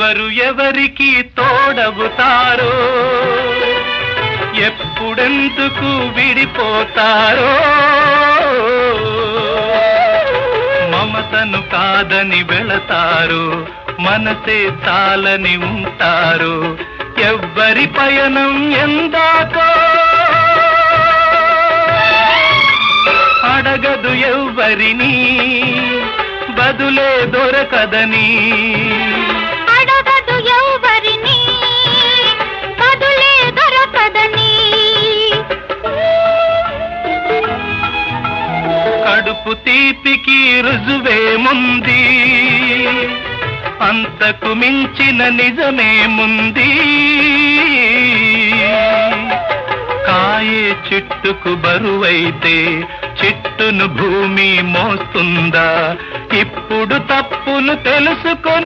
ఎవరు ఎవరికి తోడవుతారో, ఎప్పుడెందుకు విడిపోతారో, మమతను కాదని వెళతారు, మనసే చాలని ఉంటారు. ఎవ్వరి పయనం ఎందాకో అడగదు ఎవ్వరిని, బదులే దొరకదని. అడగదు ఎవ్వరిని, బదులే దొరకదని. కడుపు తీపికి రుజువేముంది, అంతకు మించిన నిజమేముంది. కాయే చిట్టుకు బరువైతే చిట్టును భూమి మోస్తుందా? ఇప్పుడు తప్పును తెలుసుకొని